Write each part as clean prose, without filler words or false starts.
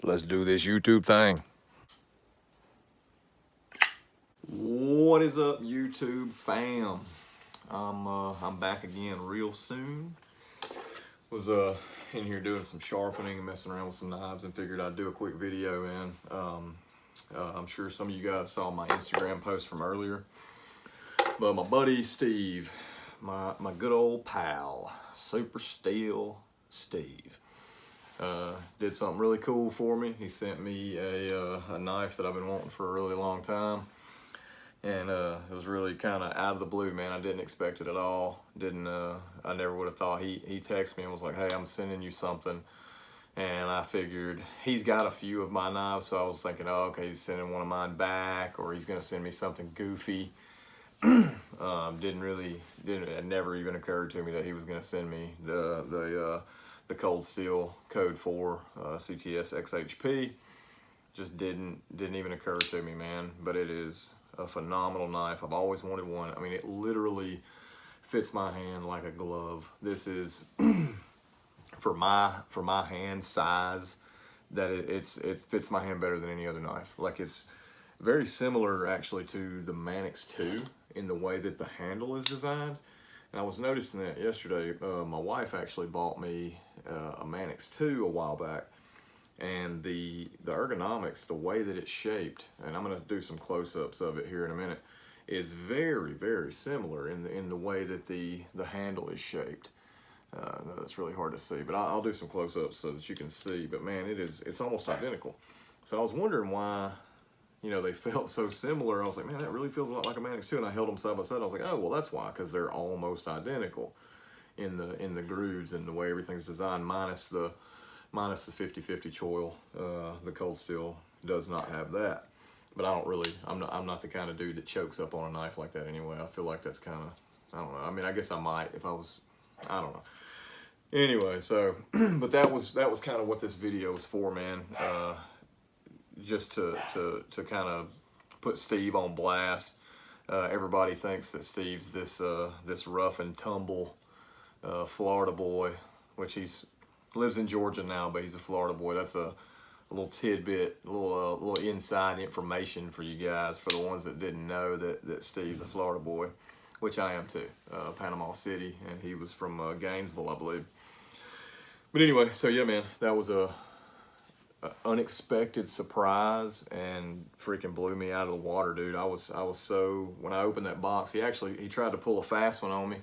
Let's do this YouTube thing. What is up, YouTube fam? I'm back again real soon. Was in here doing some sharpening and messing around with some knives and figured I'd do a quick video, man. I'm sure some of you guys saw my Instagram post from earlier, but my buddy Steve, my good old pal, Super Steel Steve, did something really cool for me. He sent me a knife that I've been wanting for a really long time. And it was really kind of out of the blue, man. I didn't expect it at all. I never would have thought. He texted me and was like, hey, I'm sending you something. And I figured he's got a few of my knives, so I was thinking, oh, okay, he's sending one of mine back, or he's gonna send me something goofy. It never even occurred to me that he was gonna send me the Cold Steel Code 4 CTS XHP. Just didn't even occur to me, man. But it is a phenomenal knife. I've always wanted one. I mean, it literally fits my hand like a glove. This is for my hand size, that it fits my hand better than any other knife. Like, it's very similar actually to the Manix 2 in the way that the handle is designed. And I was noticing that yesterday. My wife actually bought me a Manix 2 a while back. And the ergonomics, the way that it's shaped, and I'm going to do some close-ups of it here in a minute, is very, very similar in the way that the handle is shaped. That's really hard to see, but I'll do some close-ups so that you can see. But man, it's almost identical. So I was wondering why, they felt so similar. I was like, man, that really feels a lot like a Manix 2, and I held them side by side. I was like, oh, well, that's why, because they're almost identical in the grooves and the way everything's designed, minus the 50-50 choil. The Cold Steel does not have that. But I'm not the kind of dude that chokes up on a knife like that anyway. I feel like that's kind of, I don't know. I mean, I guess I might if I was, I don't know. Anyway, so, but that was kind of what this video was for, man. Just to kind of put Steve on blast. Everybody thinks that Steve's this rough and tumble Florida boy, which lives in Georgia now, but he's a Florida boy. That's a little tidbit, a little inside information for you guys, for the ones that didn't know that Steve's a Florida boy, which I am too, Panama City, and he was from Gainesville, I believe. But anyway, so yeah, man, that was a unexpected surprise and freaking blew me out of the water, dude. I was so, when I opened that box, he tried to pull a fast one on me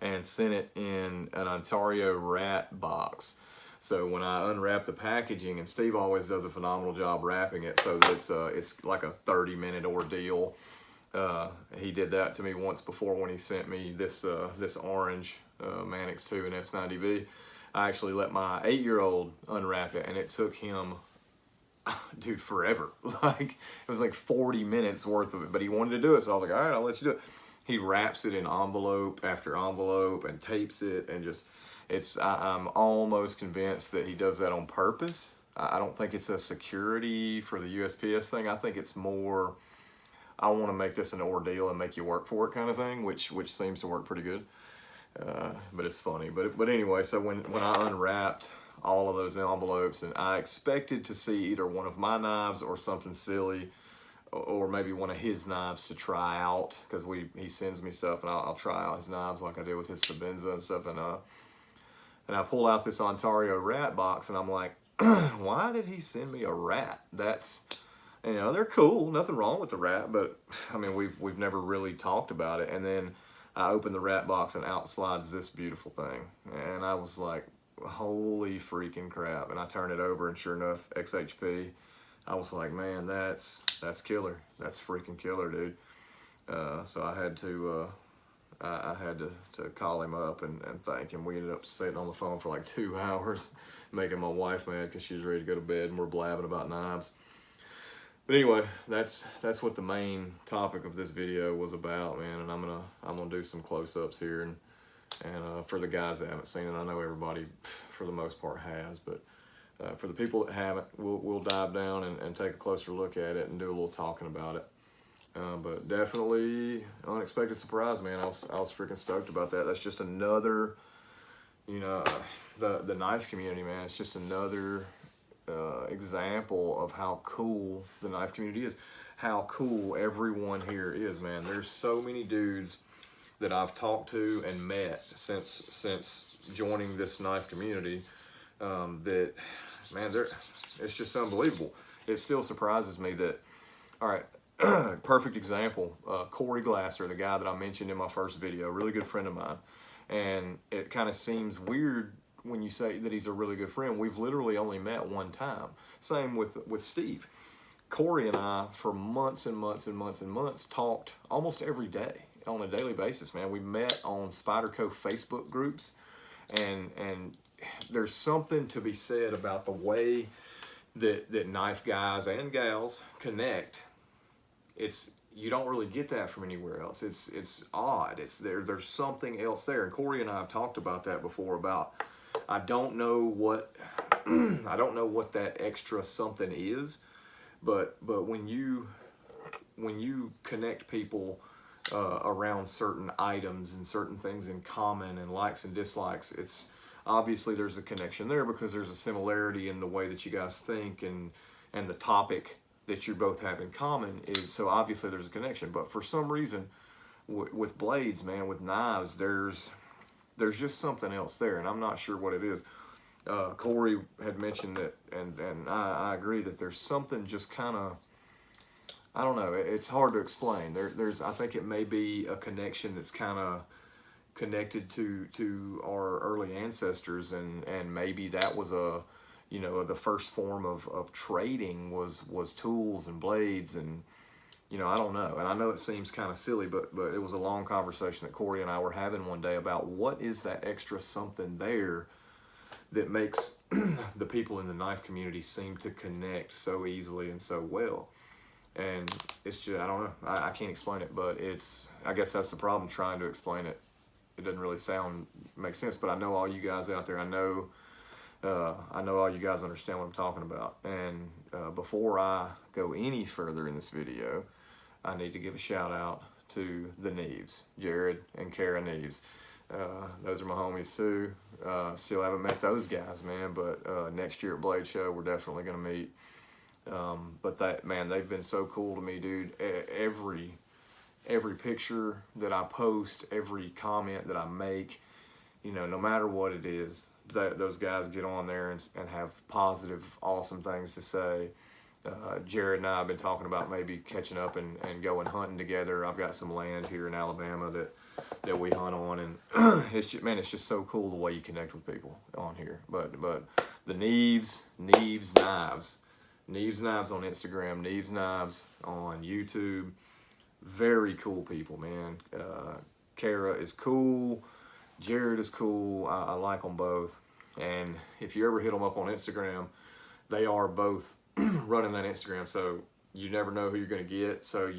and sent it in an Ontario rat box. So when I unwrapped the packaging, and Steve always does a phenomenal job wrapping it so that it's like a 30-minute ordeal. He did that to me once before when he sent me this orange Manix 2 and S90V. I actually let my 8-year-old unwrap it, and it took him, dude, forever. Like, it was like 40 minutes worth of it, but he wanted to do it, so I was like, all right, I'll let you do it. He wraps it in envelope after envelope and tapes it, and just, I'm almost convinced that he does that on purpose. I don't think it's a security for the USPS thing. I think it's more, I want to make this an ordeal and make you work for it kind of thing, which seems to work pretty good. But it's funny. But anyway, so when I unwrapped all of those envelopes, and I expected to see either one of my knives or something silly, or maybe one of his knives to try out, because he sends me stuff and I'll try out his knives like I did with his Sabenza and stuff, and I pull out this Ontario rat box and I'm like, why did he send me a rat? That's, they're cool, nothing wrong with the rat, but I mean, we've never really talked about it. And then I open the rat box and out slides this beautiful thing, and I was like, holy freaking crap. And I turn it over, and sure enough, XHP. I was like, man, that's killer. That's freaking killer, dude. So I had to call him up and thank him. We ended up sitting on the phone for like 2 hours, making my wife mad because she was ready to go to bed, and we're blabbing about knives. But anyway, that's what the main topic of this video was about, man. And I'm gonna do some close-ups here, and for the guys that haven't seen it, I know everybody for the most part has, but for the people that haven't, we'll dive down and take a closer look at it and do a little talking about it. But definitely unexpected surprise, man. I was freaking stoked about that. That's just another, the knife community, man. It's just another example of how cool the knife community is, how cool everyone here is, man. There's so many dudes that I've talked to and met since joining this knife community, that, man, it's just unbelievable. It still surprises me that, all right, perfect example, Corey Glasser, the guy that I mentioned in my first video, really good friend of mine. And it kind of seems weird when you say that he's a really good friend. We've literally only met one time. Same with Steve. Corey and I, for months and months and months and months, talked almost every day, on a daily basis, man. We met on Spyderco Facebook groups, and there's something to be said about the way that knife guys and gals connect. You don't really get that from anywhere else. It's odd. There's something else there. And Corey and I have talked about that before. About I don't know what that extra something is, but when you connect people around certain items and certain things in common and likes and dislikes, it's obviously there's a connection there because there's a similarity in the way that you guys think and the topic that you both have in common is, so obviously there's a connection. But for some reason with blades, man, with knives, there's just something else there, and I'm not sure what it is. Corey had mentioned that, and I agree that there's something just kind of, I don't know, it's hard to explain. I think it may be a connection that's kind of connected to our early ancestors, and maybe that was the first form of trading was tools and blades, and I don't know. And I know it seems kind of silly, but it was a long conversation that Corey and I were having one day about what is that extra something there that makes the people in the knife community seem to connect so easily and so well. And it's just, I don't know, I can't explain it, but I guess that's the problem, trying to explain it. It doesn't really make sense, but I know all you guys out there, I know all you guys understand what I'm talking about. And before I go any further in this video, I need to give a shout out to the Neves, Jared and Kara Neves. Those are my homies too. Still haven't met those guys, man, but next year at Blade Show, we're definitely going to meet. But they've been so cool to me, dude. Every picture that I post, every comment that I make, no matter what it is, those guys get on there and have positive, awesome things to say. Jared and I have been talking about maybe catching up and going hunting together. I've got some land here in Alabama that we hunt on, and it's just so cool the way you connect with people on here. But the Neves Knives on Instagram, Neves Knives on YouTube, very cool people, man. Kara is cool, Jared is cool. I like them both, and if you ever hit them up on Instagram, they are both running that Instagram, so you never know who you're going to get. So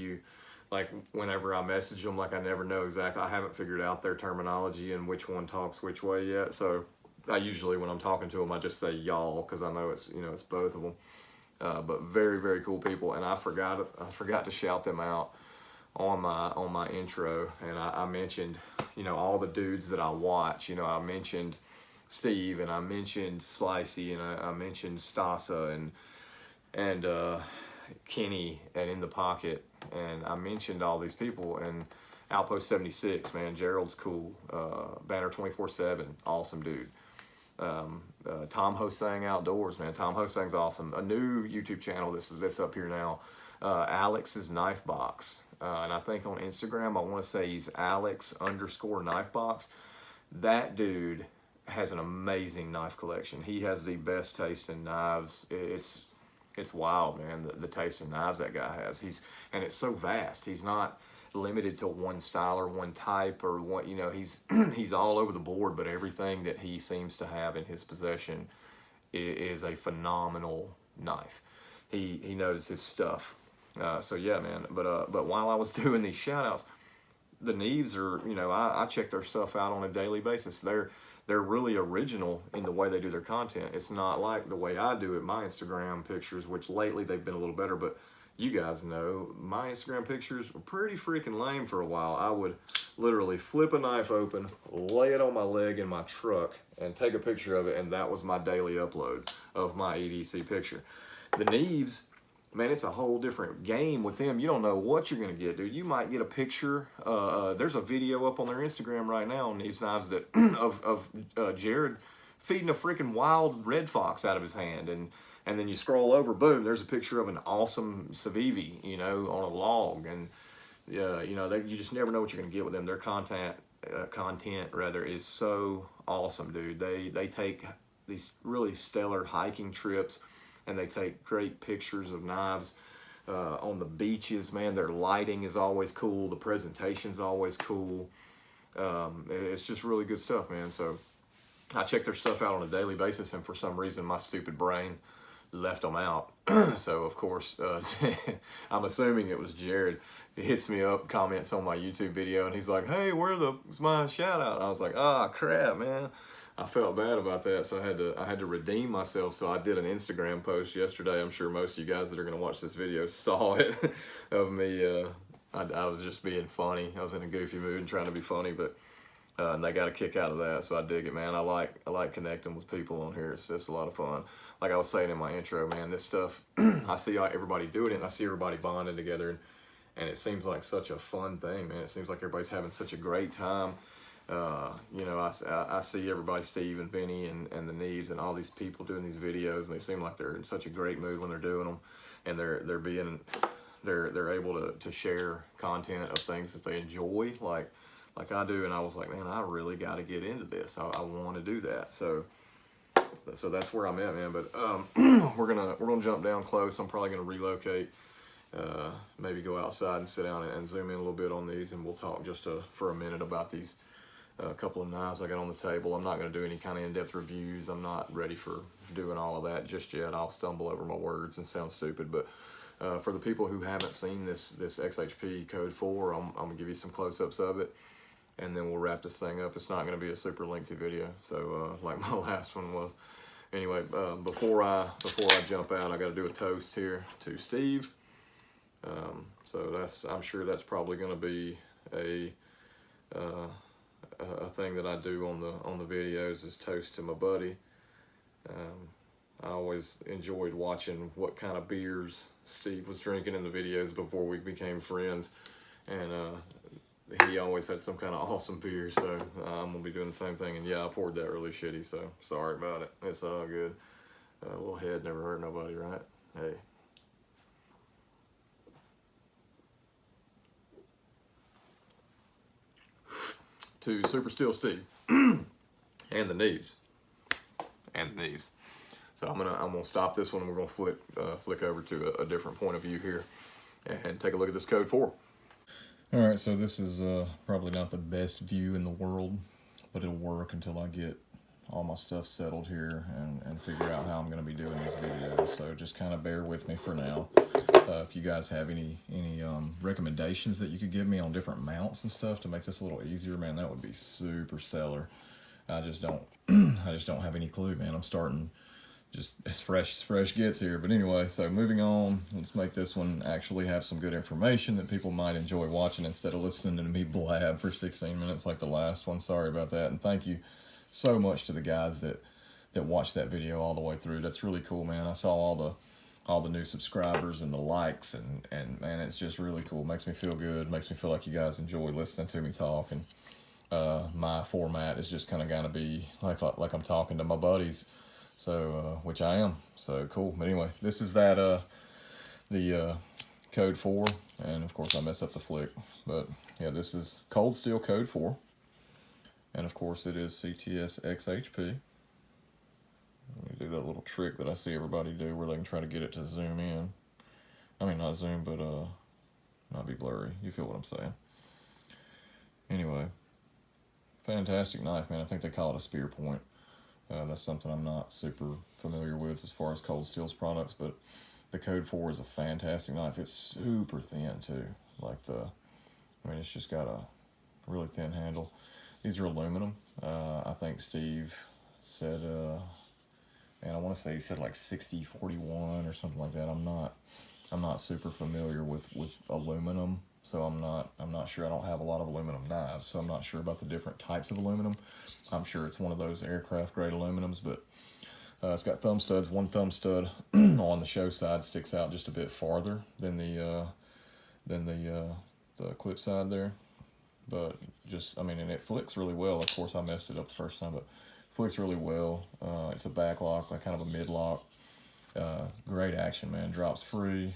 whenever I message them, I never know exactly. I haven't figured out their terminology and which one talks which way yet. So I usually, when I'm talking to them, I just say y'all, because I know it's both of them. But very, very cool people, and I forgot to shout them out on my intro, and I mentioned all the dudes that I watch. I mentioned Steve, and I mentioned Slicey, and I mentioned Stasa, and Kenny, and In the Pocket, and I mentioned all these people. And Outpost 76, man, Gerald's cool. Banner 24/7, awesome dude. Tom Hosang Outdoors, man. Tom Hosang's awesome. A new YouTube channel that's up here now. Alex's Knife Box, and I think on Instagram I want to say he's Alex_Knife Box. That dude has an amazing knife collection. He has the best taste in knives. It's wild, man. The taste in knives that guy has. And it's so vast. He's not limited to one style or one type or one. He's all over the board. But everything that he seems to have in his possession is a phenomenal knife. He knows his stuff. So yeah, man. But while I was doing these shout outs, the Neves are, I check their stuff out on a daily basis. They're really original in the way they do their content. It's not like the way I do it, my Instagram pictures, which lately they've been a little better, but you guys know, my Instagram pictures were pretty freaking lame for a while. I would literally flip a knife open, lay it on my leg in my truck, and take a picture of it, and that was my daily upload of my EDC picture. The Neves, man, it's a whole different game with them. You don't know what you're going to get, dude. You might get a picture. There's a video up on their Instagram right now on Neves Knives that of Jared feeding a freaking wild red fox out of his hand, and then you scroll over, boom, there's a picture of an awesome Civivi, you know, on a log, and you know, you just never know what you're gonna get with them. Their content rather is so awesome, dude. They take these really stellar hiking trips, and they take great pictures of knives on the beaches. Man, their lighting is always cool. The presentation's always cool. It's just really good stuff, man. So I check their stuff out on a daily basis, and for some reason my stupid brain left them out. So of course, I'm assuming it was Jared. He hits me up, comments on my YouTube video, and he's like, "Hey, where's my shout out?" And I was like, "Ah, crap, man." I felt bad about that, so I had to redeem myself. So I did an Instagram post yesterday. I'm sure most of you guys that are gonna watch this video saw it of me. I was just being funny. I was in a goofy mood and trying to be funny, but and they got a kick out of that, so I dig it, man. I like connecting with people on here. It's just a lot of fun. Like I was saying in my intro, man, this stuff, I see everybody doing it, and I see everybody bonding together, and it seems like such a fun thing, man. It seems like everybody's having such a great time. You know, I see everybody, Steve and Vinny and the Neves and all these people doing these videos, and they seem like they're in such a great mood when they're doing them, and they're able to share content of things that they enjoy, like I do. And I was like, man, I really got to get into this. I want to do that. So that's where I'm at, man. But we're gonna jump down close. I'm probably gonna relocate, maybe go outside and sit down and zoom in a little bit on these, and we'll talk just for a minute about these couple of knives I got on the table. I'm not gonna do any kind of in-depth reviews. I'm not ready for doing all of that just yet. I'll stumble over my words and sound stupid, but for the people who haven't seen this XHP Code 4, I'm gonna give you some close-ups of it, and then we'll wrap this thing up. It's not going to be a super lengthy video, so like my last one was. Anyway, before I jump out, I got to do a toast here to Steve. So I'm sure that's probably going to be a thing that I do on the videos, is toast to my buddy. I always enjoyed watching what kind of beers Steve was drinking in the videos before we became friends, and he always had some kind of awesome beer, so I'm gonna be doing the same thing. And yeah, I poured that really shitty, so sorry about it. It's all good. A little head never hurt nobody, right? Hey. To Super Steel Steve and the Neves. So I'm gonna stop this one, and we're gonna flick over to a different point of view here and take a look at this Code 4. Alright, so this is probably not the best view in the world, but it'll work until I get all my stuff settled here and figure out how I'm going to be doing these videos. So just kind of bear with me for now. If you guys have any recommendations that you could give me on different mounts and stuff to make this a little easier, man, that would be super stellar. I just don't have any clue, man. I'm starting just as fresh gets here. But anyway, so moving on, let's make this one actually have some good information that people might enjoy watching instead of listening to me blab for 16 minutes like the last one. Sorry about that. And thank you so much to the guys that watched that video all the way through. That's really cool, man. I saw all the new subscribers and the likes, and man, it's just really cool. Makes me feel good. Makes me feel like you guys enjoy listening to me talk. And my format is just kind of gonna be like I'm talking to my buddies. So, which I am, so cool. But anyway, this is the Code 4, and of course I mess up the flick, but yeah, this is Cold Steel Code 4, and of course it is CTS XHP. Let me do that little trick that I see everybody do where they can try to get it to zoom in. I mean, not zoom, but not be blurry. You feel what I'm saying. Anyway, fantastic knife, man. I think they call it a spear point. That's something I'm not super familiar with as far as Cold Steel's products, but the Code 4 is a fantastic knife. It's super thin too. I mean, it's just got a really thin handle. These are aluminum. I think Steve said, and I want to say he said like 60-41 or something like that. I'm not super familiar with aluminum, so I'm not sure. I don't have a lot of aluminum knives, so I'm not sure about the different types of aluminum. I'm sure it's one of those aircraft grade aluminums, but it's got thumb studs. One thumb stud on the show side sticks out just a bit farther than the clip side there. But just, I mean, and it flicks really well. Of course, I messed it up the first time, but flicks really well. It's a back lock, like kind of a mid lock. Great action, man. Drops free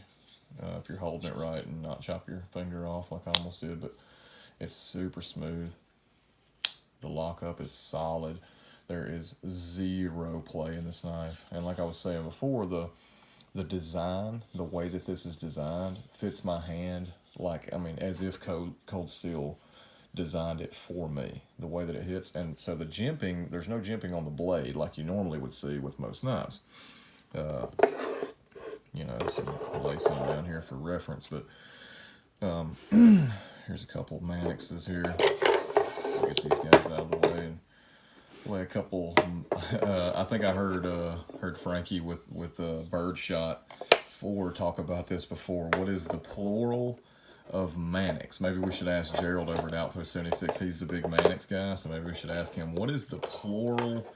if you're holding it right and not chop your finger off like I almost did. But it's super smooth. The lockup is solid. There is zero play in this knife. And like I was saying before, the design, the way that this is designed, fits my hand like, I mean, as if Cold Steel designed it for me, the way that it hits. And so the jimping, there's no jimping on the blade like you normally would see with most knives. You know, some lacing down here for reference, but here's a couple of Mannixes here. Get these guys out of the way and play a couple. I think I heard Frankie with Birdshot 4 talk about this before. What is the plural of Mannix? Maybe we should ask Gerald over at Outpost 76. He's the big Mannix guy, so maybe we should ask him, what is the plural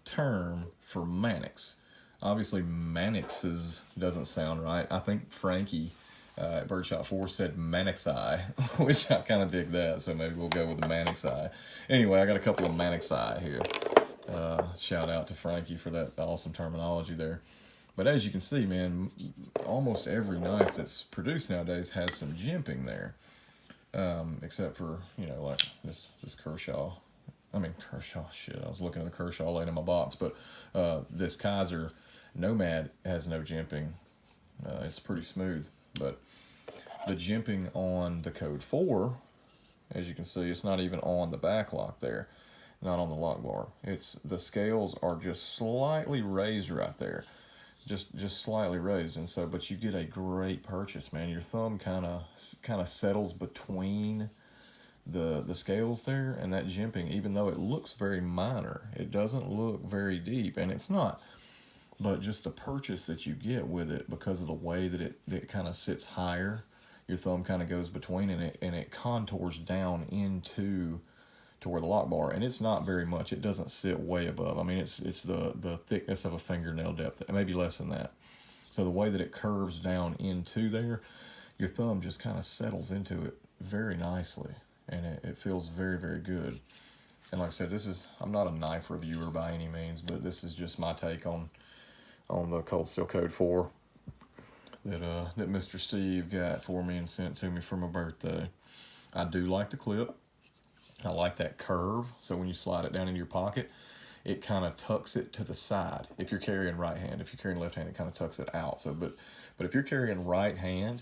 term for Mannix? Obviously, Mannixes doesn't sound right. I think Frankie at Birdshot 4 said Mannixi, which I kind of dig that, so maybe we'll go with the Mannixi. Anyway, I got a couple of Mannixi here. Shout out to Frankie for that awesome terminology there. But as you can see, man, almost every knife that's produced nowadays has some jimping there, except for, you know, like this Kershaw. I mean, Kershaw, shit, I was looking at the Kershaw laying in my box, but this Kaiser Nomad has no jimping. It's pretty smooth, but the jimping on the Code 4, as you can see, it's not even on the back lock there, not on the lock bar. It's the scales are just slightly raised right there, just slightly raised, and so, but you get a great purchase, man. Your thumb kind of settles between the scales there, and that jimping, even though it looks very minor, it doesn't look very deep, and it's not. But just the purchase that you get with it, because of the way that it kind of sits higher, your thumb kind of goes between, and it contours down into to where the lock bar, and it's not very much. It doesn't sit way above. I mean, it's the thickness of a fingernail depth, maybe less than that. So the way that it curves down into there, your thumb just kind of settles into it very nicely, and it feels very, very good. And like I said, I'm not a knife reviewer by any means, but this is just my take on the Cold Steel Code 4 that Mr. Steve got for me and sent to me for my birthday. I do like the clip. I like that curve. So when you slide it down into your pocket, it kind of tucks it to the side. If you're carrying right hand, if you're carrying left hand, it kind of tucks it out. So, but if you're carrying right hand,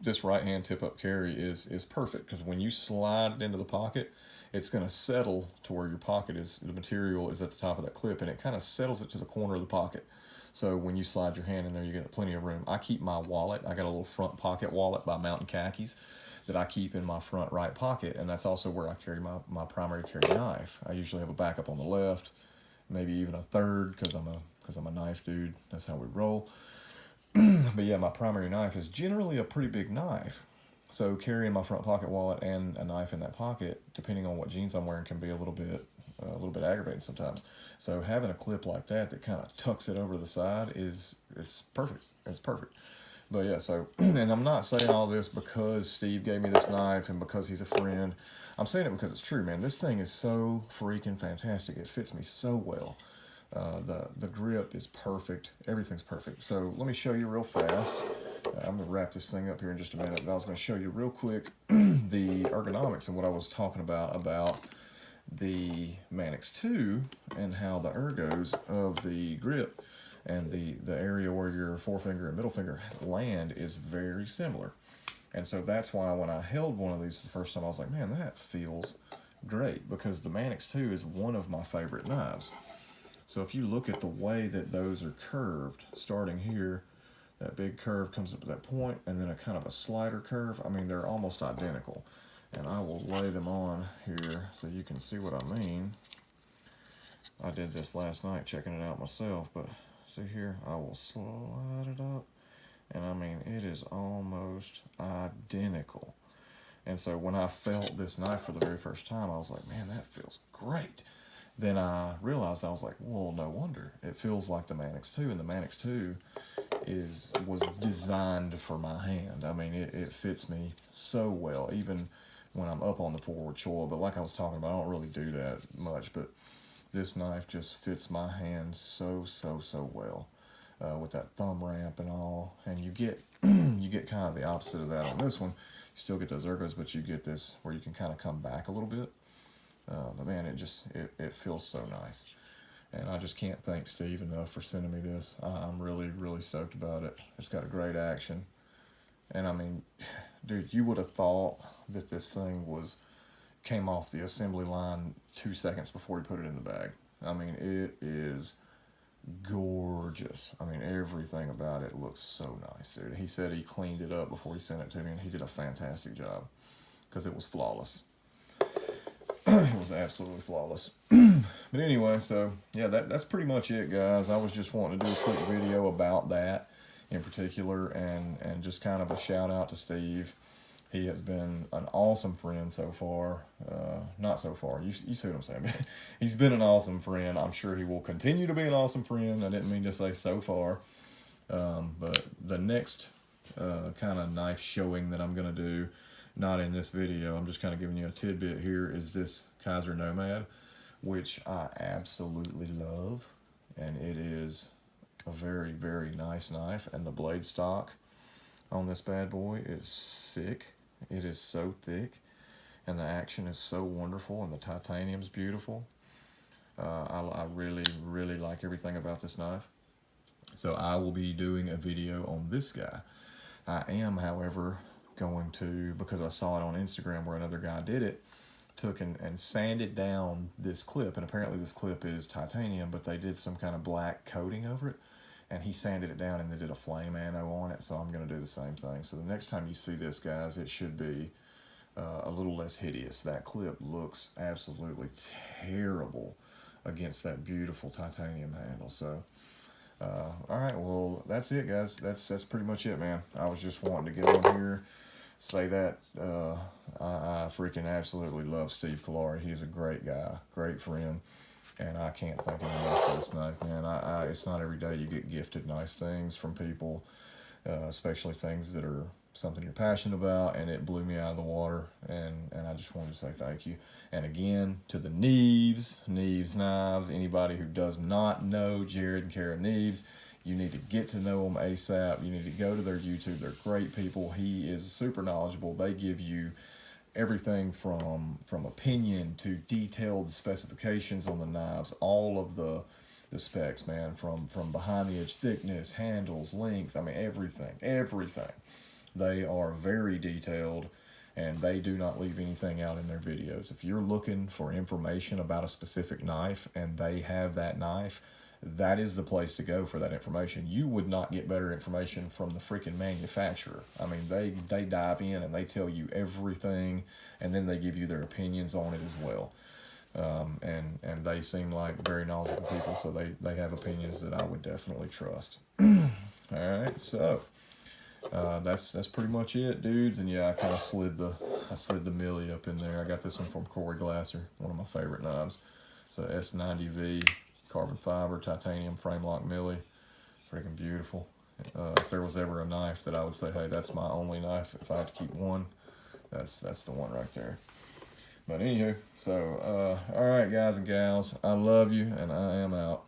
this right hand tip up carry is perfect, because when you slide it into the pocket, it's going to settle to where your pocket is. The material is at the top of that clip, and it kind of settles it to the corner of the pocket. So when you slide your hand in there, you get plenty of room. I keep my wallet. I got a little front pocket wallet by Mountain Khakis that I keep in my front right pocket, and that's also where I carry my primary carry knife. I usually have a backup on the left, maybe even a third, because I'm a knife dude. That's how we roll. But yeah, my primary knife is generally a pretty big knife. So carrying my front pocket wallet and a knife in that pocket, depending on what jeans I'm wearing, can be a little bit aggravating sometimes. So having a clip like that kind of tucks it over to the side is perfect. It's perfect. But yeah, so, and I'm not saying all this because Steve gave me this knife and because he's a friend. I'm saying it because it's true, man. This thing is so freaking fantastic. It fits me so well. The grip is perfect. Everything's perfect. So let me show you real fast. I'm going to wrap this thing up here in just a minute, but I was going to show you real quick the ergonomics and what I was talking about the Mannix 2 and how the ergos of the grip and the area where your forefinger and middle finger land is very similar. And so that's why when I held one of these for the first time, I was like, man, that feels great, because the Mannix 2 is one of my favorite knives. So if you look at the way that those are curved, starting here, that big curve comes up to that point, and then a kind of a slider curve. I mean, they're almost identical. And I will lay them on here so you can see what I mean. I did this last night checking it out myself, but see here, I will slide it up, And I mean, it is almost identical. And so when I felt this knife for the very first time, I was like, man, that feels great. Then I realized, I was like, well, no wonder. It feels like the Manix 2, and the Manix 2 was designed for my hand. I mean, it fits me so well, even when I'm up on the forward choil. But like I was talking about, I don't really do that much, but this knife just fits my hand so well, with that thumb ramp and all. And you get you get kind of the opposite of that on this one. You still get those ergos, but you get this where you can kind of come back a little bit. But man, it feels so nice. And I just can't thank Steve enough for sending me this. I'm really stoked about it. It's got a great action. And I mean, dude, you would have thought that this thing came off the assembly line 2 seconds before he put it in the bag. I mean, it is gorgeous. I mean, everything about it looks so nice, dude. He said he cleaned it up before he sent it to me, and he did a fantastic job because it was flawless. It was absolutely flawless. But anyway, so yeah, that's pretty much it, guys. I was just wanting to do a quick video about that in particular, and just kind of a shout out to Steve. He has been an awesome friend so far. Not so far. You see what I'm saying? He's been an awesome friend. I'm sure he will continue to be an awesome friend. I didn't mean to say so far. But the next kind of knife showing that I'm going to do, not in this video, I'm just kind of giving you a tidbit here, is this Kaiser Nomad, which I absolutely love. And it is a very nice knife. And the blade stock on this bad boy is sick. It is so thick, and the action is so wonderful, and the titanium's beautiful. I really like everything about this knife. So I will be doing a video on this guy. I am, however, going to, because I saw it on Instagram where another guy did it, took and sanded down this clip, and apparently this clip is titanium, but they did some kind of black coating over it, and he sanded it down and they did a flame anno on it. So I'm going to do the same thing. So the next time you see this, guys, it should be a little less hideous. That clip looks absolutely terrible against that beautiful titanium handle. So all right, well, that's it, guys. That's pretty much it, man. I was just wanting to get on here, say that I freaking absolutely love Steve Kalari. He's a great guy, great friend. And I can't thank him enough for this knife, man. It's not every day you get gifted nice things from people, especially things that are something you're passionate about, and it blew me out of the water, and I just wanted to say thank you. And again, to the Neves Knives, anybody who does not know Jared and Kara Neves, you need to get to know them ASAP. You need to go to their YouTube. They're great people. He is super knowledgeable. They give you everything from opinion to detailed specifications on the knives, all of the specs, man, from behind the edge thickness, handles, length, I mean, everything. They are very detailed, and they do not leave anything out in their videos. If you're looking for information about a specific knife and they have that knife, that is the place to go for that information. You would not get better information from the freaking manufacturer. I mean, they dive in and they tell you everything, and then they give you their opinions on it as well. And they seem like very knowledgeable people, so they have opinions that I would definitely trust. All right, so that's pretty much it, dudes. And yeah, I kind of slid the Millie up in there. I got this one from Corey Glasser, one of my favorite knives. So S90V. Carbon fiber, titanium frame lock Millie. Freaking beautiful. If there was ever a knife that I would say, hey, that's my only knife, if I had to keep one, that's the one right there. But anywho, so all right, guys and gals, I love you, and I am out.